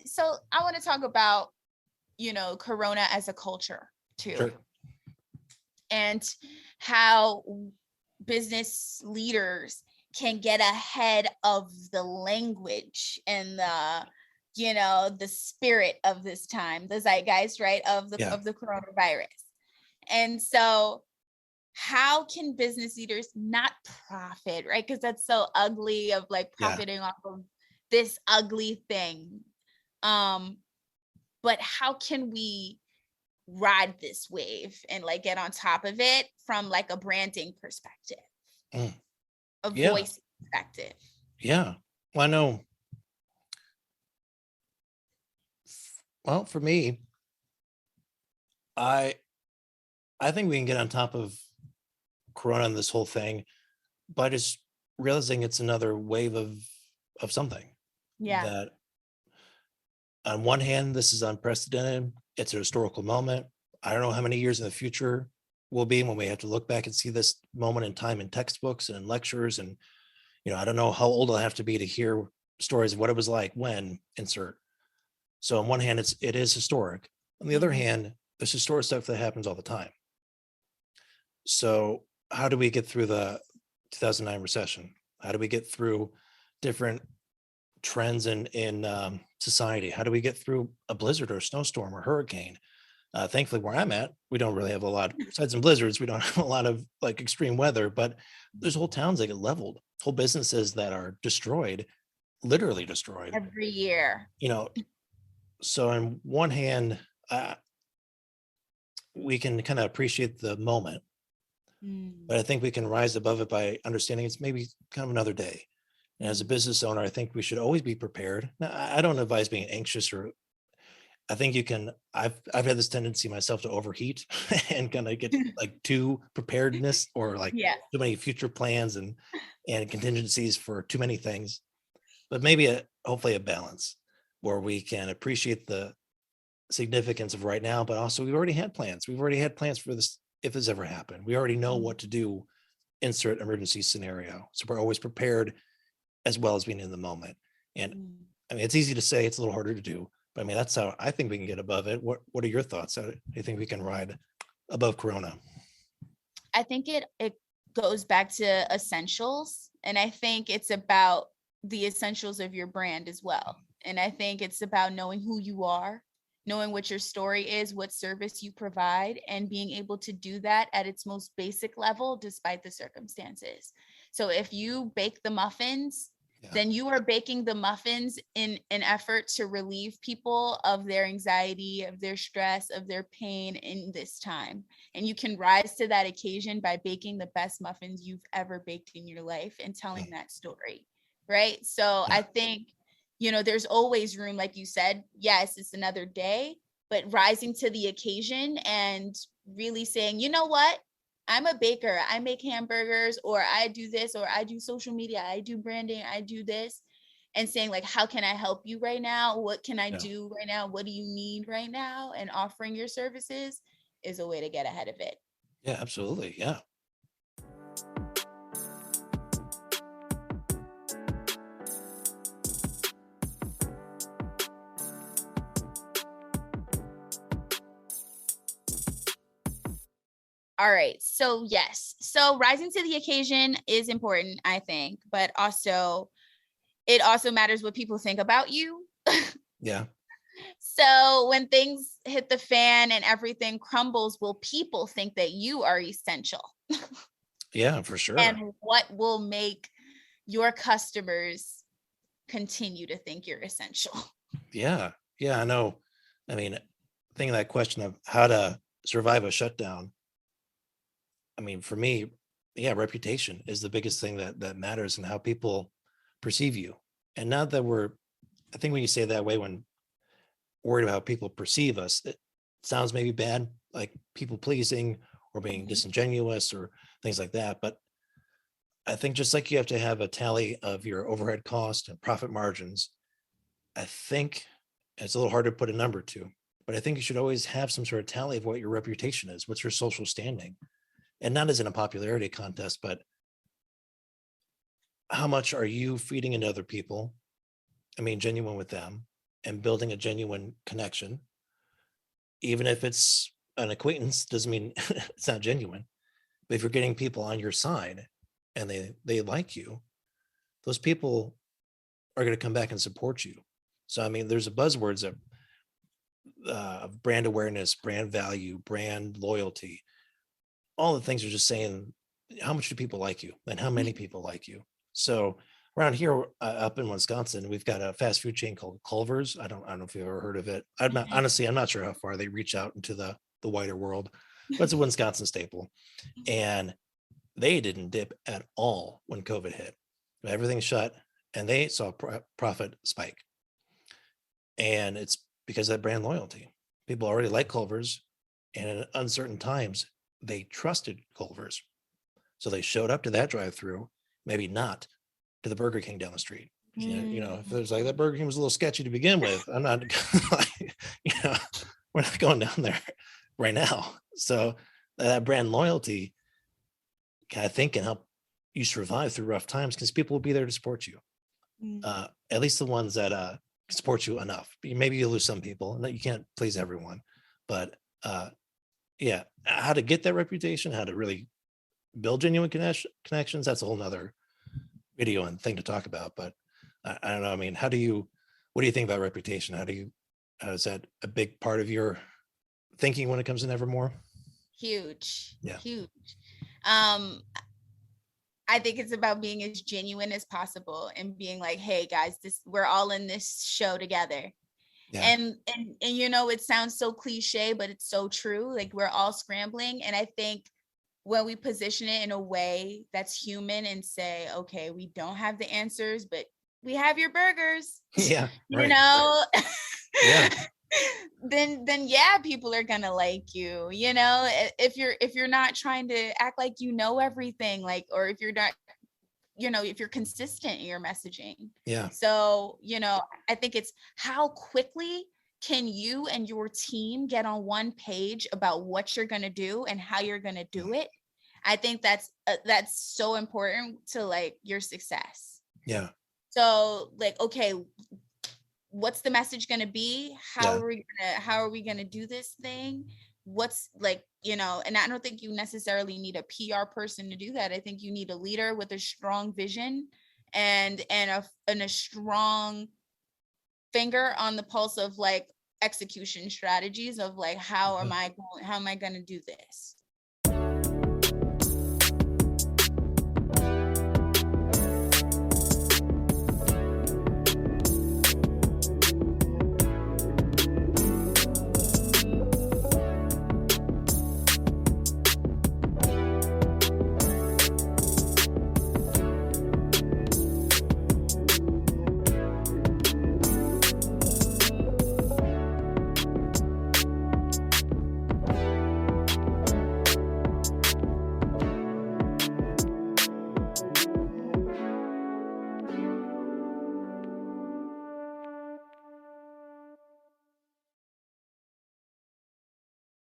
So I want to talk about, Corona as a culture too, Sure. and how business leaders can get ahead of the language and the spirit of this time, the zeitgeist, right, of the Yeah. of the coronavirus. And so how can business leaders not profit, right? Because that's so ugly, of like Yeah. profiting off of this ugly thing. Um, but how can we ride this wave and like get on top of it from like a branding perspective, Mm. a Yeah. voice perspective? Yeah. Well, I know. Well, for me, I I think we can get on top of Corona and this whole thing by just realizing it's another wave of something Yeah. that, on one hand, this is unprecedented. It's a historical moment. I don't know how many years in the future will be when we have to look back and see this moment in time in textbooks and in lectures. And, I don't know how old I'll have to be to hear stories of what it was like when insert. So on one hand, it is historic. On the other Mhm. hand, there's historic stuff that happens all the time. So how do we get through the 2009 recession? How do we get through different trends in society? How do we get through a blizzard or a snowstorm or hurricane? Thankfully, where I'm at, we don't really have a lot. Besides some blizzards, we don't have a lot of like extreme weather. But there's whole towns that get leveled, whole businesses that are destroyed, literally destroyed. Every year. You know, so on one hand, uh, we can kind of appreciate the moment, but Mm. I think we can rise above it by understanding it's maybe kind of another day. And as a Mm. business owner, I think we should always be prepared. Now, I don't advise being anxious, or I think you can. I've had this tendency myself to overheat and kind of get like too preparedness, or like Yeah. too many future plans and contingencies for too many things. But maybe hopefully a balance where we can appreciate the significance of right now, but also we've already had plans. We've already had plans for this if this ever happened. We already know Mm. what to do, insert emergency scenario. So we're always prepared as well as being in the moment. And Mm. I mean, it's easy to say, it's a little harder to do, but I mean, that's how I think we can get above it. What are your thoughts? How do you think we can ride above Corona? I think it goes back to essentials, and I think it's about the essentials of your brand as well. And I think it's about knowing who you are, knowing what your story is, what service you provide, and being able to do that at its most basic level despite the circumstances. So if you bake the muffins, Yeah. then you are baking the muffins in an effort to relieve people of their anxiety, of their stress, of their pain in this time. And you can rise to that occasion by baking the best muffins you've ever baked in your life and telling Mm. that story, right? So Yeah. I think, there's always room, like you said. Yes, it's another day, but rising to the occasion and really saying, you know what? I'm a baker. I make hamburgers, or I do this, or I do social media, I do branding, I do this. And saying, like, how can I help you right now? What can I Yeah. do right now? What do you need right now? And offering your services is a way to get ahead of it. Yeah, absolutely. Yeah. All right. So, yes. So, rising to the occasion is important, I think, but also it also matters what people think about you. Yeah. So, when things hit the fan and everything crumbles, will people think that you are essential? Yeah, for sure. And what will make your customers continue to think you're essential? Yeah. Yeah, I know. I mean, thinking that question of how to survive a shutdown, I mean, for me, yeah, reputation is the biggest thing that matters, and how people perceive you. And now that I think when you say it that way, when worried about how people perceive us, it sounds maybe bad, like people pleasing or being Mhm. disingenuous or things like that. But I think just like you have to have a tally of your overhead cost and profit margins, I think it's a little hard to put a number to, but I think you should always have some sort of tally of what your reputation is. What's your social standing? And not as in a popularity contest, but how much are you feeding into other people? I mean, genuine with them. and building a genuine connection, even if it's an acquaintance, doesn't mean it's not genuine. But if you're getting people on your side and they like you, those people are going to come back and support you. So I mean, there's a buzzwords of brand awareness, brand value, brand loyalty. All the things are just saying how much do people like you and how many people like you. So around here up in Wisconsin, we've got a fast food chain called Culver's. I don't know if you've ever heard of it. I'm not sure how far they reach out into the wider world, but it's a Wisconsin staple. And they didn't dip at all when COVID hit. Everything shut and they saw profit spike. And it's because of that brand loyalty. People already like Culver's, and in uncertain times, they trusted Culver's. So they showed up to that drive-through, maybe not to the Burger King down the street. You know, if there's like that Burger King was a little sketchy to begin with, I'm not, you know, we're not going down there right now. So that brand loyalty, I think, can help you survive through rough times because people will be there to support you. At least the ones that support you enough. Maybe you lose some people, and you can't please everyone, but yeah, how to get that reputation, how to really build genuine connections, that's a whole nother video and thing to talk about. But I don't know, I mean, what do you think about reputation? How is that a big part of your thinking when it comes to Nevermore? Huge. Yeah. Huge. I think it's about being as genuine as possible and being like, hey guys, we're all in this show together. Yeah. And you know, it sounds so cliche, but it's so true. Like, we're all scrambling. And I think when we position it in a way that's human and say, okay, we don't have the answers, but we have your burgers. Yeah. Right. You know? Yeah. then yeah, people are gonna like you. You know, if you're not trying to act like you know everything, like, or if you're not, you know, if you're consistent in your messaging. Yeah. So, you know, I think it's how quickly can you and your team get on one page about what you're going to do and how you're going to do it. I think that's so important to like your success. Yeah. So like, okay, what's the message going to be? How are we going to do this thing? What's like, you know, and I don't think you necessarily need a PR person to do that. I think you need a leader with a strong vision and a strong finger on the pulse of like execution strategies of like, how am I going to do this?